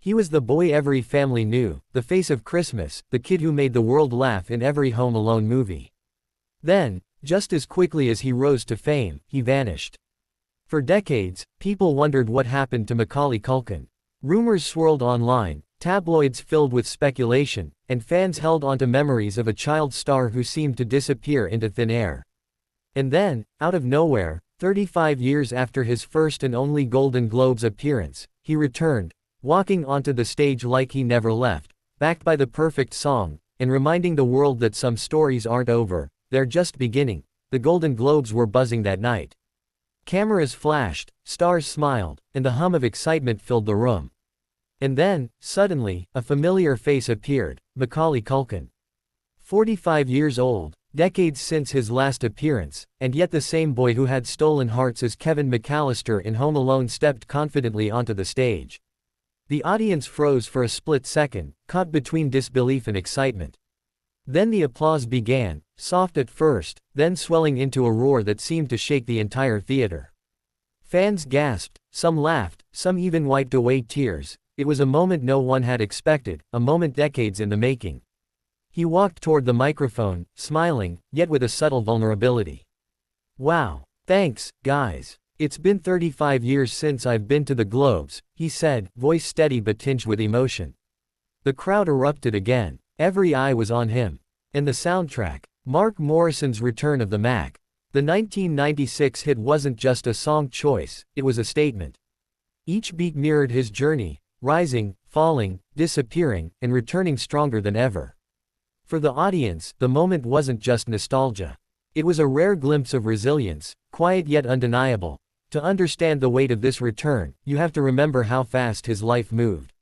He was the boy every family knew, the face of Christmas, the kid who made the world laugh in every Home Alone movie. Then, just as quickly as he rose to fame, he vanished. For decades, people wondered what happened to Macaulay Culkin. Rumors swirled online, tabloids filled with speculation, and fans held onto memories of a child star who seemed to disappear into thin air. And then, out of nowhere, 35 years after his first and only Golden Globes appearance, he returned, walking onto the stage like he never left, backed by the perfect song, and reminding the world that some stories aren't over, they're just beginning. The Golden Globes were buzzing that night. Cameras flashed, stars smiled, and the hum of excitement filled the room. And then, suddenly, a familiar face appeared, Macaulay Culkin. 45 years old, decades since his last appearance, and yet the same boy who had stolen hearts as Kevin McAllister in Home Alone stepped confidently onto the stage. The audience froze for a split second, caught between disbelief and excitement. Then the applause began, soft at first, then swelling into a roar that seemed to shake the entire theater. Fans gasped, some laughed, some even wiped away tears. It was a moment no one had expected, a moment decades in the making. He walked toward the microphone, smiling, yet with a subtle vulnerability. "Wow. Thanks, guys. It's been 35 years since I've been to the Globes," he said, voice steady but tinged with emotion. The crowd erupted again. Every eye was on him. And the soundtrack, Mark Morrison's Return of the Mac. The 1996 hit wasn't just a song choice, it was a statement. Each beat mirrored his journey, rising, falling, disappearing, and returning stronger than ever. For the audience, the moment wasn't just nostalgia. It was a rare glimpse of resilience, quiet yet undeniable. To understand the weight of this return, you have to remember how fast his life moved.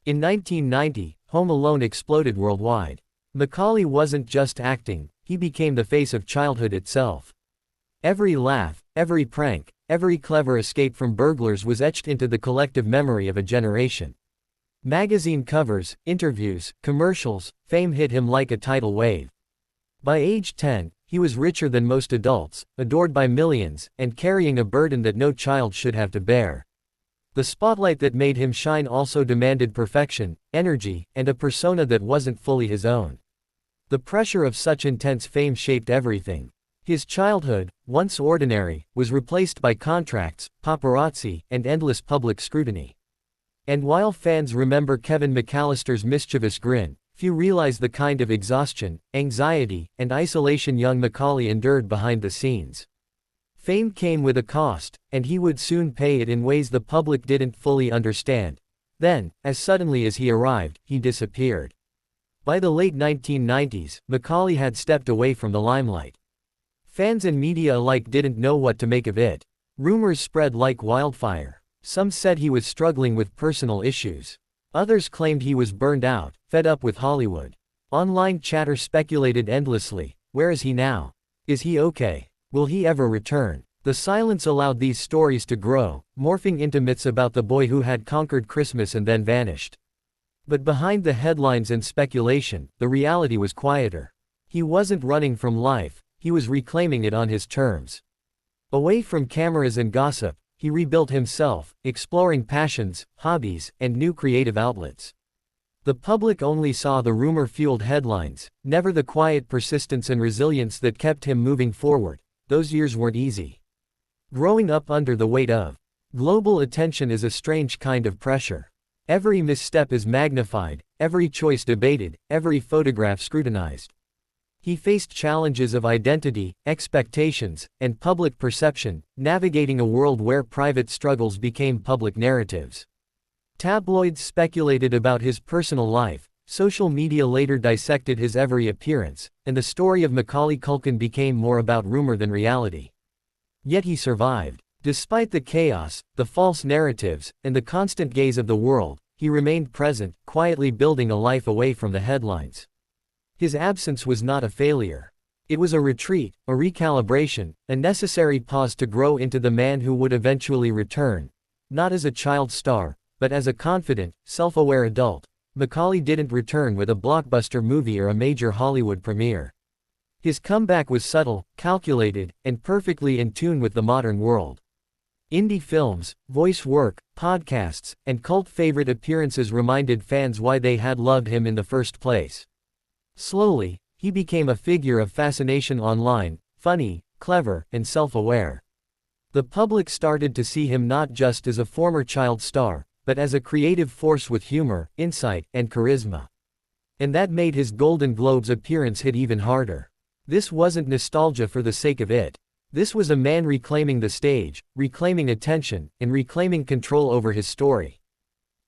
In 1990, Home Alone exploded worldwide. Macaulay wasn't just acting, he became the face of childhood itself. Every laugh, every prank, every clever escape from burglars was etched into the collective memory of a generation. Magazine covers, interviews, commercials, fame hit him like a tidal wave. By age 10, he was richer than most adults, adored by millions, and carrying a burden that no child should have to bear. The spotlight that made him shine also demanded perfection, energy, and a persona that wasn't fully his own. The pressure of such intense fame shaped everything. His childhood, once ordinary, was replaced by contracts, paparazzi, and endless public scrutiny. And while fans remember Kevin McAllister's mischievous grin, few realize the kind of exhaustion, anxiety, and isolation young Macaulay endured behind the scenes. Fame came with a cost, and he would soon pay it in ways the public didn't fully understand. Then, as suddenly as he arrived, he disappeared. By the late 1990s, Macaulay had stepped away from the limelight. Fans and media alike didn't know what to make of it. Rumors spread like wildfire. Some said he was struggling with personal issues. Others claimed he was burned out, fed up with Hollywood. Online chatter speculated endlessly. Where is he now? Is he okay? Will he ever return? The silence allowed these stories to grow, morphing into myths about the boy who had conquered Christmas and then vanished. But behind the headlines and speculation, the reality was quieter. He wasn't running from life, he was reclaiming it on his terms. Away from cameras and gossip, he rebuilt himself, exploring passions, hobbies, and new creative outlets. The public only saw the rumor-fueled headlines, never the quiet persistence and resilience that kept him moving forward. Those years weren't easy. Growing up under the weight of global attention is a strange kind of pressure. Every misstep is magnified, every choice debated, every photograph scrutinized. He faced challenges of identity, expectations, and public perception, navigating a world where private struggles became public narratives. Tabloids speculated about his personal life, social media later dissected his every appearance, and the story of Macaulay Culkin became more about rumor than reality. Yet he survived. Despite the chaos, the false narratives, and the constant gaze of the world, he remained present, quietly building a life away from the headlines. His absence was not a failure. It was a retreat, a recalibration, a necessary pause to grow into the man who would eventually return. Not as a child star, but as a confident, self-aware adult. Macaulay didn't return with a blockbuster movie or a major Hollywood premiere. His comeback was subtle, calculated, and perfectly in tune with the modern world. Indie films, voice work, podcasts, and cult favorite appearances reminded fans why they had loved him in the first place. Slowly, he became a figure of fascination online, funny, clever, and self-aware. The public started to see him not just as a former child star, but as a creative force with humor, insight, and charisma. And that made his Golden Globes appearance hit even harder. This wasn't nostalgia for the sake of it. This was a man reclaiming the stage, reclaiming attention, and reclaiming control over his story.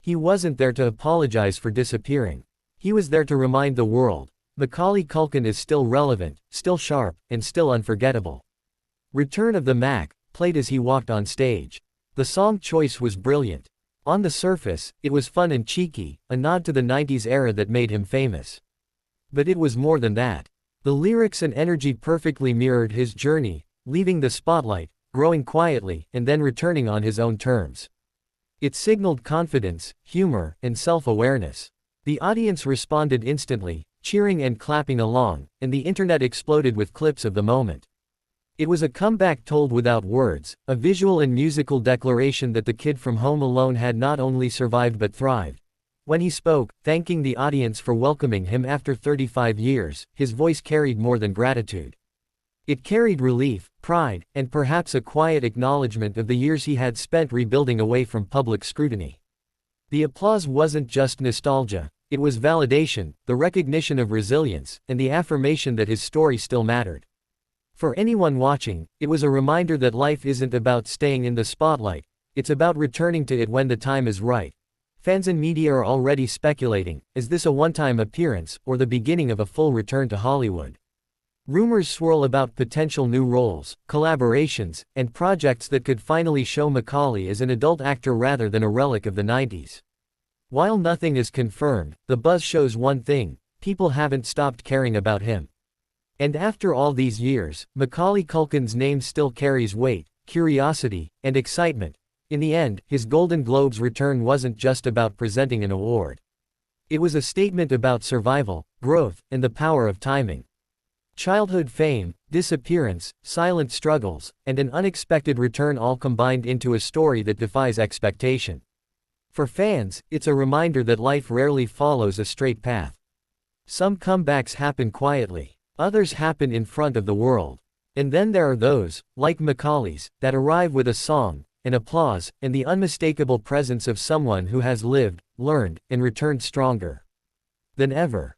He wasn't there to apologize for disappearing. He was there to remind the world, Macaulay Culkin is still relevant, still sharp, and still unforgettable. Return of the Mac, played as he walked on stage. The song choice was brilliant. On the surface, it was fun and cheeky, a nod to the 90s era that made him famous. But it was more than that. The lyrics and energy perfectly mirrored his journey, leaving the spotlight, growing quietly, and then returning on his own terms. It signaled confidence, humor, and self-awareness. The audience responded instantly, cheering and clapping along, and the internet exploded with clips of the moment. It was a comeback told without words, a visual and musical declaration that the kid from Home Alone had not only survived but thrived. When he spoke, thanking the audience for welcoming him after 35 years, his voice carried more than gratitude. It carried relief, pride, and perhaps a quiet acknowledgement of the years he had spent rebuilding away from public scrutiny. The applause wasn't just nostalgia, it was validation, the recognition of resilience, and the affirmation that his story still mattered. For anyone watching, it was a reminder that life isn't about staying in the spotlight, it's about returning to it when the time is right. Fans and media are already speculating, is this a one-time appearance, or the beginning of a full return to Hollywood? Rumors swirl about potential new roles, collaborations, and projects that could finally show Macaulay as an adult actor rather than a relic of the 90s. While nothing is confirmed, the buzz shows one thing: people haven't stopped caring about him. And after all these years, Macaulay Culkin's name still carries weight, curiosity, and excitement. In the end, his Golden Globes return wasn't just about presenting an award. It was a statement about survival, growth, and the power of timing. Childhood fame, disappearance, silent struggles, and an unexpected return all combined into a story that defies expectation. For fans, it's a reminder that life rarely follows a straight path. Some comebacks happen quietly, others happen in front of the world. And then there are those, like Macaulay's, that arrive with a song, an applause, and the unmistakable presence of someone who has lived, learned, and returned stronger than ever.